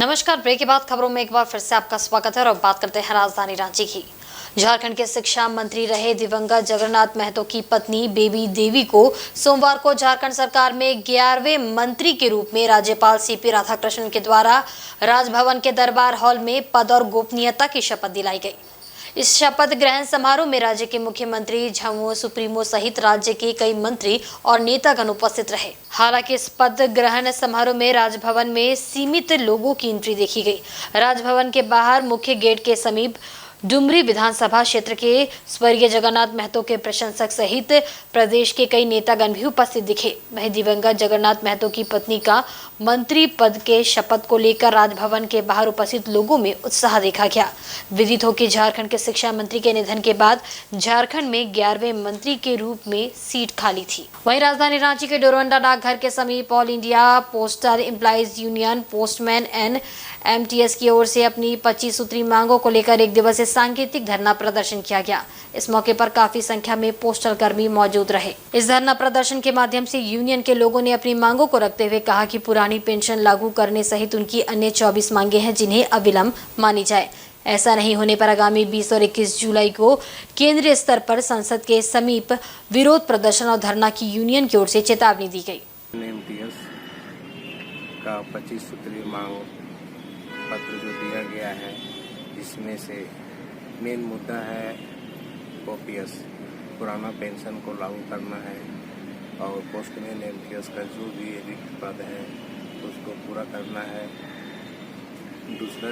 नमस्कार। ब्रेक के बाद खबरों में एक बार फिर से आपका स्वागत है और अब बात करते हैं राजधानी रांची की। झारखंड के शिक्षा मंत्री रहे दिवंगत जगन्नाथ महतो की पत्नी बेबी देवी को सोमवार को झारखंड सरकार में 11वें मंत्री के रूप में राज्यपाल सीपी राधाकृष्णन के द्वारा राजभवन के दरबार हॉल में पद और गोपनीयता की शपथ दिलाई गई। इस शपथ ग्रहण समारोह में राज्य के मुख्यमंत्री झामुमो सुप्रीमो सहित राज्य के कई मंत्री और नेतागण उपस्थित रहे। हालांकि इस पद ग्रहण समारोह में राजभवन में सीमित लोगों की एंट्री देखी गई। राजभवन के बाहर मुख्य गेट के समीप डुमरी विधानसभा क्षेत्र के स्वर्गीय जगन्नाथ महतो के प्रशंसक सहित प्रदेश के कई नेतागण भी उपस्थित दिखे। वहीं दिवंगत जगन्नाथ महतो की पत्नी का मंत्री पद के शपथ को लेकर राजभवन के बाहर उपस्थित लोगों में उत्साह देखा गया। विदित हो कि झारखंड के शिक्षा मंत्री के निधन के बाद झारखंड में 11वें मंत्री के रूप में सीट खाली थी। वहीं राजधानी रांची के डोरवंडा डाकघर के समीप all India postal employees union postman and MTS की ओर से अपनी 25 सूत्री मांगों को लेकर एक दिवसीय सांकेतिक धरना प्रदर्शन किया गया। इस मौके पर काफी संख्या में पोस्टल कर्मी मौजूद रहे। इस धरना प्रदर्शन के माध्यम से यूनियन के लोगों ने अपनी मांगों को रखते हुए कहा कि पुरानी पेंशन लागू करने सहित उनकी अन्य 24 मांगे हैं जिन्हें अविलंब मानी जाए। ऐसा नहीं होने पर आगामी 20 और 21 जुलाई को केंद्रीय स्तर पर संसद के समीप विरोध प्रदर्शन और धरना की यूनियन की ओर से चेतावनी दी गई। एमटीएस का 25 सूत्री मांग पत्र जो दिया गया है, इसमें से मेन मुद्दा है ओपीएस, पुराना पेंशन को लागू करना है और पोस्टमैन एमटीएस का जो भी रिक्त पद है उसको पूरा करना है। दूसरा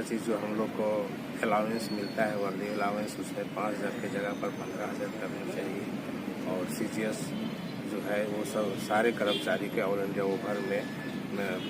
चीज़ जो हम लोग को अलाउंस मिलता है वर्दी अलाउंस, उसमें 5,000 की जगह पर 15,000 करना चाहिए। और सीजीएस जो है वो सब सारे कर्मचारी के ऑल इंडिया ओवर में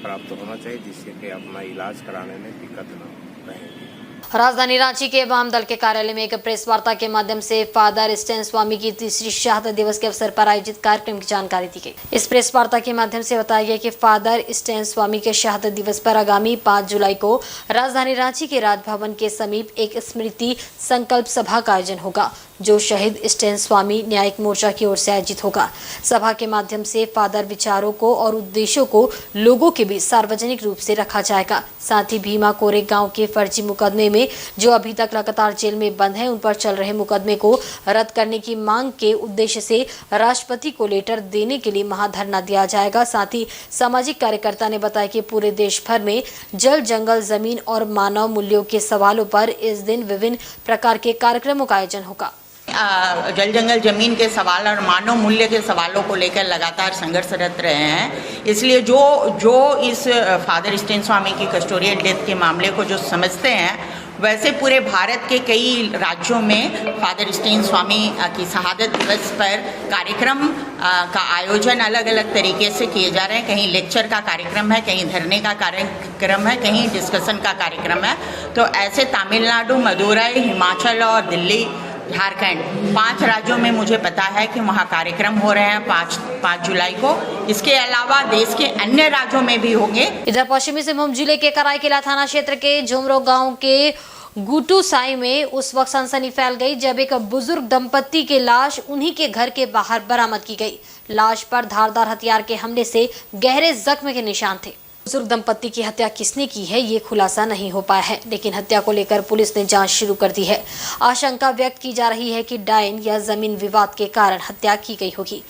प्राप्त होना चाहिए, जिससे कि अपना इलाज कराने में दिक्कत न रहेगी। राजधानी रांची के वाम दल के कार्यालय में एक प्रेस वार्ता के माध्यम से फादर स्टैन स्वामी की तीसरी शहादत दिवस के अवसर पर आयोजित कार्यक्रम की जानकारी दी गई। इस प्रेस वार्ता के माध्यम से बताया गया कि फादर स्टैन स्वामी के शहादत दिवस पर आगामी 5 जुलाई को राजधानी रांची के राजभवन के समीप एक स्मृति संकल्प सभा का आयोजन होगा, जो शहीद स्टैन स्वामी न्यायिक मोर्चा की ओर से आयोजित होगा। सभा के माध्यम से फादर विचारों को और उद्देश्यों को लोगों के बीच सार्वजनिक रूप से रखा जाएगा। साथ ही भीमा कोरे गांव के फर्जी मुकदमे में जो अभी तक लगातार जेल में बंद हैं, उन पर चल रहे मुकदमे को रद्द करने की मांग के उद्देश्य से राष्ट्रपति को लेटर देने के लिए महाधरना दिया जाएगा। साथ ही सामाजिक कार्यकर्ता ने बताया कि पूरे देश भर में जल, जंगल, जमीन और मानव मूल्यों के सवालों पर इस दिन विभिन्न प्रकार के कार्यक्रमों का आयोजन होगा। जल, जंगल, जमीन के सवाल और मानव मूल्य के सवालों को लेकर लगातार संघर्षरत रहे हैं। इसलिए जो इस फादर स्टैन स्वामी की कस्टोडियल डेथ के मामले को जो समझते हैं, वैसे पूरे भारत के कई राज्यों में फादर स्टैन स्वामी की शहादत दिवस पर कार्यक्रम का आयोजन अलग अलग तरीके से किए जा रहे हैं। कहीं लेक्चर का कार्यक्रम है, कहीं धरने का कार्यक्रम है, कहीं डिस्कशन का कार्यक्रम है। तो ऐसे तमिलनाडु, मदुरई, हिमाचल और दिल्ली, झारखंड 5 राज्यों में मुझे पता है कि वहाँ कार्यक्रम हो रहे हैं 5 जुलाई को। इसके अलावा देश के अन्य राज्यों में भी होंगे। इधर पश्चिमी सिंहभूम जिले के कराईकेला थाना क्षेत्र के झुमरो गांव के गुटू साई में उस वक्त सनसनी फैल गई जब एक बुजुर्ग दंपत्ति की लाश उन्हीं के घर के बाहर बरामद की गई। लाश पर धारदार हथियार के हमले से गहरे जख्म के निशान थे। बुजुर्ग दंपत्ति की हत्या किसने की है, ये खुलासा नहीं हो पाया है, लेकिन हत्या को लेकर पुलिस ने जांच शुरू कर दी है। आशंका व्यक्त की जा रही है कि डायन या जमीन विवाद के कारण हत्या की गई होगी।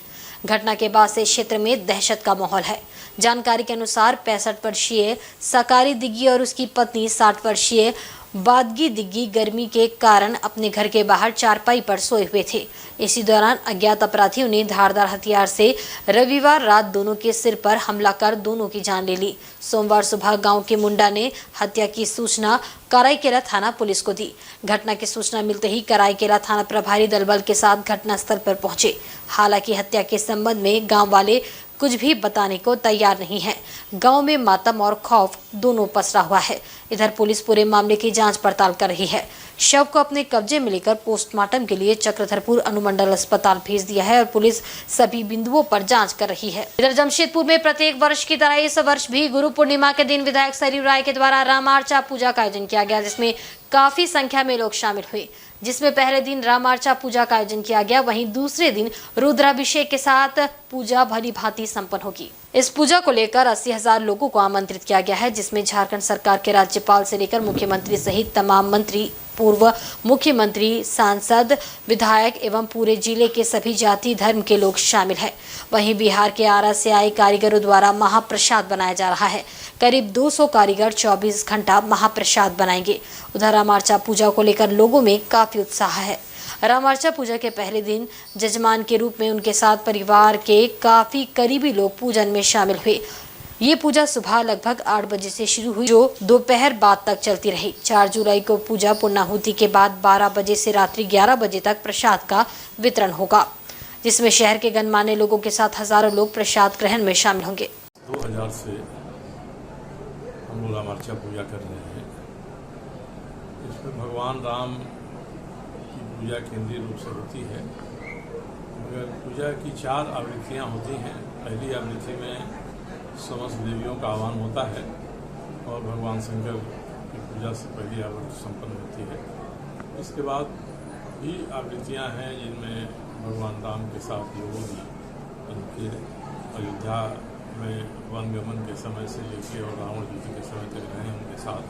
घटना के बाद से क्षेत्र में दहशत का माहौल है। जानकारी के अनुसार 65 वर्षीय सकारी दिग्गी और उसकी पत्नी 60 वर्षीय बादगी दिग्गी गर्मी के कारण अपने घर के बाहर चारपाई पर सोए हुए थे। इसी दौरान अज्ञात अपराधियों ने धारदार हथियार से रविवार रात दोनों के सिर पर हमला कर दोनों की जान ले ली। सोमवार सुबह गांव के मुंडा ने हत्या की सूचना कराईकेला थाना पुलिस को दी। घटना की सूचना मिलते ही कराईकेला थाना प्रभारी दलबल के साथ घटनास्थल पर पहुंचे। हालांकि हत्या के संबंध में गाँव वाले कुछ भी बताने को तैयार नहीं है। गांव में मातम और खौफ दोनों पसरा हुआ है। इधर पुलिस पूरे मामले की जांच पड़ताल कर रही है। शव को अपने कब्जे में लेकर पोस्टमार्टम के लिए चक्रधरपुर अनुमंडल अस्पताल भेज दिया है और पुलिस सभी बिंदुओं पर जांच कर रही है। इधर जमशेदपुर में प्रत्येक वर्ष की तरह इस वर्ष भी गुरु पूर्णिमा के दिन विधायक सरयू राय के द्वारा रामार्चा पूजा का आयोजन किया गया, जिसमें काफी संख्या में लोग शामिल हुए। जिसमें पहले दिन रामार्चा पूजा का आयोजन किया गया, वहीं दूसरे दिन रुद्राभिषेक के साथ पूजा भली भांति संपन्न होगी। इस पूजा को लेकर 80,000 लोगों को आमंत्रित किया गया है, जिसमें झारखंड सरकार के राज्यपाल से लेकर मुख्यमंत्री सहित तमाम मंत्री, पूर्व मुख्यमंत्री, सांसद, विधायक एवं पूरे जिले के सभी जाति धर्म के लोग शामिल हैं। वहीं बिहार के आरा से आए कारीगरों द्वारा महाप्रसाद बनाया जा रहा है। करीब 200 कारीगर 24 घंटा महाप्रसाद बनाएंगे। उधर रामार्चा पूजा को लेकर लोगों में काफी उत्साह है। रामार्चा पूजा के पहले दिन जजमान के रूप में उनके साथ परिवार के काफी करीबी लोग पूजन में शामिल हुए। ये पूजा सुबह लगभग 8 बजे से शुरू हुई, जो दोपहर बाद तक चलती रही। 4 जुलाई को पूजा पूर्णाहुति के बाद 12 बजे से रात्रि 11 बजे तक प्रसाद का वितरण होगा, जिसमें शहर के गणमान्य लोगों के साथ हजारों लोग प्रसाद ग्रहण में शामिल होंगे। 2000 से हम लोग रामार्चा पूजा कर रहे हैं। इसमें भगवान राम की पूजा केंद्रीय रूप से होती है, मगर पूजा की 4 आवृत्तियाँ होती हैं। पहली आवृत्ति में समस्त देवियों का आह्वान होता है और भगवान शंकर की पूजा से पहली आवृत्ति संपन्न होती है। इसके बाद भी आवृत्तियाँ हैं जिनमें भगवान राम के साथ योग उनके अयोध्या में वनगमन के समय से लेकर और रावण युद्ध के समय तक रहे उनके साथ।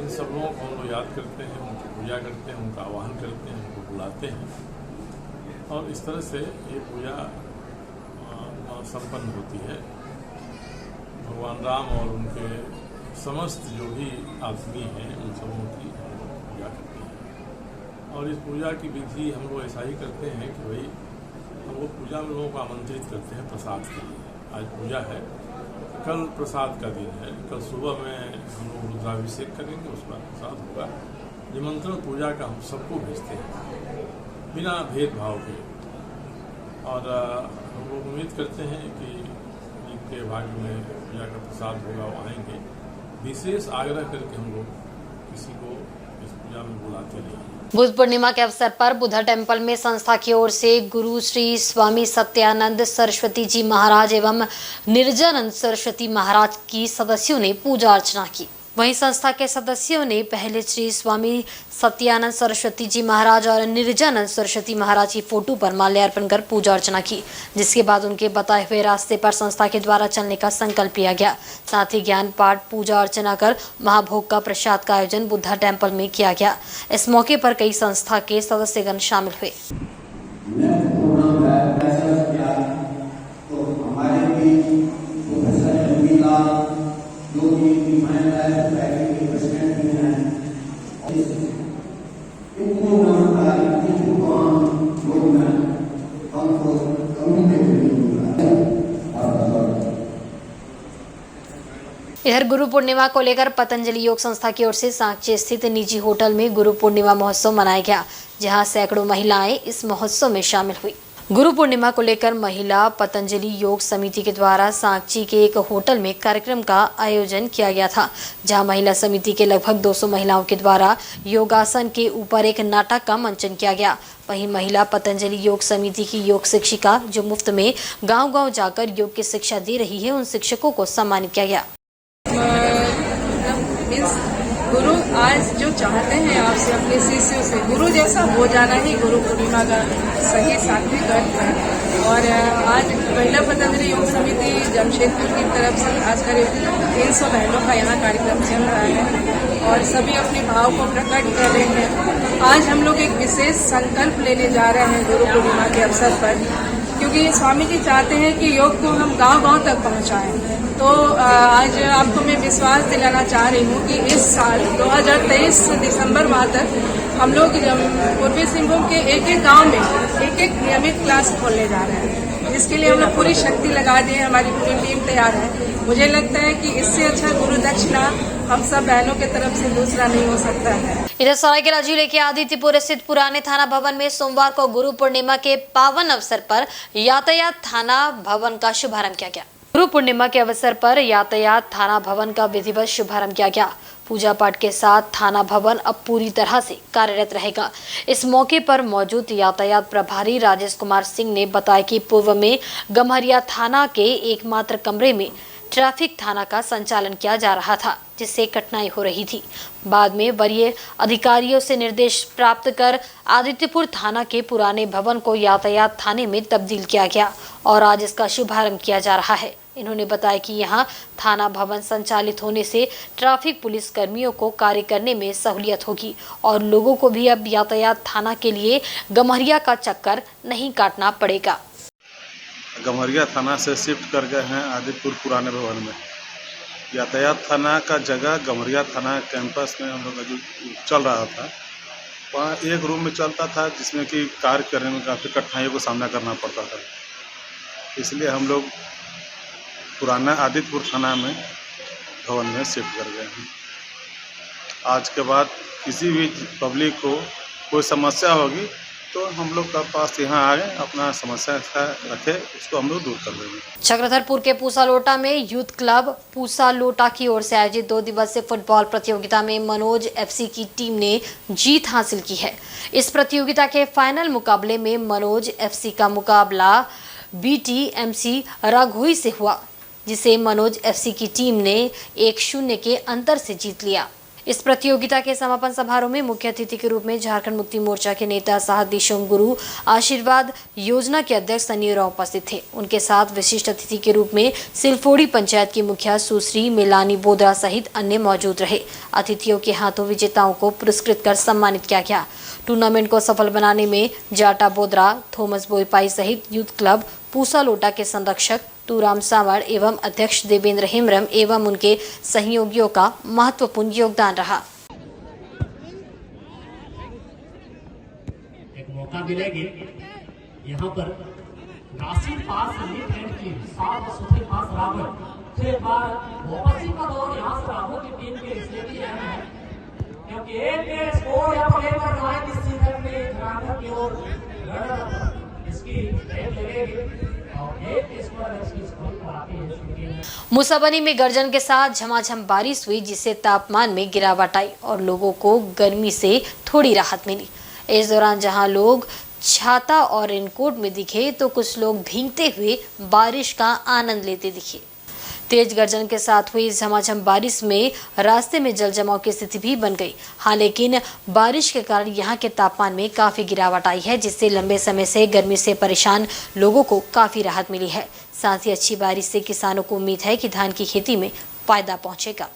इन सब लोगों को हम लोग याद करते हैं, उनकी पूजा करते हैं, उनका आह्वान करते हैं, उनको बुलाते हैं और इस तरह से ये पूजा संपन्न होती है। भगवान राम और उनके समस्त जो भी आदमी हैं उन सबों की हम लोग पूजा करते हैं। और इस पूजा की विधि हम लोग ऐसा ही करते हैं कि भाई हम लोग पूजा में लोगों को आमंत्रित करते हैं प्रसाद के लिए। आज पूजा है, कल प्रसाद का दिन है, कल सुबह में हम लोग रुद्राभिषेक करेंगे, उस पर प्रसाद होगा। निमंत्रण पूजा का हम सबको भेजते हैं बिना भेदभाव के और हम लोग उम्मीद करते हैं कि जिनके भाग्य में पूजा का प्रसाद होगा वो आएंगे। विशेष आग्रह करके हम लोग किसी को इस पूजा में बुलाते नहीं। बुद्ध पूर्णिमा के अवसर पर बुद्धा टेम्पल में संस्था की ओर से गुरु श्री स्वामी सत्यानंद सरस्वती जी महाराज एवं निर्जानंद सरस्वती महाराज की सदस्यों ने पूजा अर्चना की। वहीं संस्था के सदस्यों ने पहले श्री स्वामी सत्यानंद सरस्वती जी महाराज और निर्जानंद सरस्वती महाराज की फोटो पर माल्यार्पण कर पूजा अर्चना की, जिसके बाद उनके बताए हुए रास्ते पर संस्था के द्वारा चलने का संकल्प लिया गया। साथ ही ज्ञान पाठ, पूजा अर्चना कर महाभोग का प्रसाद का आयोजन बुद्धा टेम्पल में किया गया। इस मौके पर कई संस्था के सदस्यगण शामिल हुए। इधर गुरु पूर्णिमा को लेकर पतंजलि योग संस्था की ओर से सांची स्थित निजी होटल में गुरु पूर्णिमा महोत्सव मनाया गया, जहां सैकड़ों महिलाएं इस महोत्सव में शामिल हुई। गुरु पूर्णिमा को लेकर महिला पतंजलि योग समिति के द्वारा सांची के एक होटल में कार्यक्रम का आयोजन किया गया था, जहां महिला समिति के लगभग 200 महिलाओं के द्वारा योगासन के ऊपर एक नाटक का मंचन किया गया। वहीं महिला पतंजलि योग समिति की योग शिक्षिका, जो मुफ्त में गांव-गांव जाकर योग की शिक्षा दे रही है, उन शिक्षकों को सम्मानित किया गया। गुरु आज जो चाहते हैं आपसे अपने शिष्यों से, गुरु जैसा हो जाना ही गुरु पूर्णिमा का सही सात्विक अर्थ है। और आज महिला पतंजलि योग समिति जमशेदपुर की तरफ से आज करीब 300 बहनों का यहाँ कार्यक्रम चल रहा है और सभी अपने भाव को प्रकट कर रहे हैं। आज हम लोग एक विशेष संकल्प लेने जा रहे हैं गुरु पूर्णिमा के अवसर पर, क्योंकि स्वामी जी चाहते हैं कि योग को हम गांव-गांव तक पहुंचाएं। तो आज आपको मैं विश्वास दिलाना चाह रही हूँ कि इस साल 2023 दिसंबर माह तक हम लोग पूर्वी सिंहभूम के एक-एक गांव में एक-एक नियमित क्लास खोलने जा रहे हैं, जिसके लिए हम लोग पूरी शक्ति लगा दी है। हमारी पूरी टीम तैयार है। मुझे लगता है कि इससे अच्छा गुरु दक्षिणा हम सब बहनों की तरफ से दूसरा नहीं हो सकता है। इधर सरायकेला जिले के आदित्यपुर स्थित पुराने थाना भवन में सोमवार को गुरु पूर्णिमा के पावन अवसर पर यातायात थाना भवन का शुभारंभ किया गया। गुरु पूर्णिमा के अवसर पर यातायात थाना भवन का विधिवत शुभारंभ किया गया। पूजा पाठ के साथ थाना भवन अब पूरी तरह से कार्यरत रहेगा। इस मौके पर मौजूद यातायात प्रभारी राजेश कुमार सिंह ने बताया कि पूर्व में गम्हरिया थाना के एकमात्र कमरे में ट्रैफिक थाना का संचालन किया जा रहा था, जिससे कठिनाई हो रही थी। बाद में वरीय अधिकारियों से निर्देश प्राप्त कर आदित्यपुर थाना के पुराने भवन को यातायात थाने में तब्दील किया गया और आज इसका शुभारंभ किया जा रहा है। इन्होंने बताया कि यहां थाना भवन संचालित होने से ट्रैफिक पुलिस कर्मियों को कार्य करने में सहूलियत होगी और लोगों को भी अब यातायात थाना के लिए गम्हरिया का चक्कर नहीं काटना पड़ेगा। गम्हरिया थाना से शिफ्ट कर गए हैं आदित्यपुर पुराने भवन में। यातायात थाना का जगह गम्हरिया थाना कैंपस में हम लोग का जो चल रहा था, वहाँ एक रूम में चलता था, जिसमें कि कार्य करने में काफ़ी कठिनाइयों का सामना करना पड़ता था। इसलिए हम लोग पुराना आदित्यपुर थाना में भवन में शिफ्ट कर गए हैं। आज के बाद किसी भी पब्लिक को कोई समस्या होगी तो हम लोग का पास यहाँ आए, अपना समस्या रखे, उसको हम लोग दूर कर देंगे। चक्रधरपुर के पूसा लोटा में यूथ क्लब पूसा लोटा की ओर से आयोजित 2 दिवसीय फुटबॉल प्रतियोगिता में मनोज एफसी की टीम ने जीत हासिल की है। इस प्रतियोगिता के फाइनल मुकाबले में मनोज एफसी का मुकाबला BTMC राघोई से हुआ, जिसे मनोज एफसी की टीम ने 1-0 के अंतर से जीत लिया। इस प्रतियोगिता के समापन समारोह में मुख्य अतिथि के रूप में झारखंड मुक्ति मोर्चा के नेता साहदी सोम गुरु आशीर्वाद योजना के अध्यक्ष सनी उरांव उपस्थित थे। उनके साथ विशिष्ट अतिथि के रूप में सिलफोड़ी पंचायत की मुखिया सुश्री मेलानी बोदरा सहित अन्य मौजूद रहे। अतिथियों के हाथों विजेताओं को पुरस्कृत कर सम्मानित किया गया। टूर्नामेंट को सफल बनाने में जाटा बोदरा, थॉमस बोईपाई सहित यूथ क्लब पूसा लोटा के संरक्षक तूराम सावड़ एवं अध्यक्ष देवेंद्र हेम्ब्रम एवं उनके सहयोगियों का महत्वपूर्ण योगदान रहा। एक मौका मिलेगी यहाँ पर नासिर पास की साफ सुथरे पास रावण, फिर बार वापसी का दौर यहाँ से रावण की टीम के इसलिए भी अहम है क्योंकि एक स्कोर यहाँ पर लेकर रहा है किस सीजन में रावण की ओर लड़ रहा था, इसकी रेल लगेगी। मूसाबनी में गर्जन के साथ झमाझम बारिश हुई, जिससे तापमान में गिरावट आई और लोगों को गर्मी से थोड़ी राहत मिली। इस दौरान जहां लोग छाता और रेनकोट में दिखे तो कुछ लोग भीगते हुए बारिश का आनंद लेते दिखे। तेज गर्जन के साथ हुई झमाझम बारिश में रास्ते में जल जमाव की स्थिति भी बन गई। हाँ, लेकिन बारिश के कारण यहाँ के तापमान में काफी गिरावट आई है, जिससे लंबे समय से गर्मी से परेशान लोगों को काफी राहत मिली है। साथ ही अच्छी बारिश से किसानों को उम्मीद है कि धान की खेती में फायदा पहुंचेगा।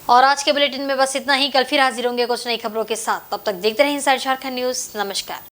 और आज के बुलेटिन में बस इतना ही। कल फिर हाजिर होंगे कुछ नई खबरों के साथ। तब तक देखते रहें इनसाइड झारखंड न्यूज। नमस्कार।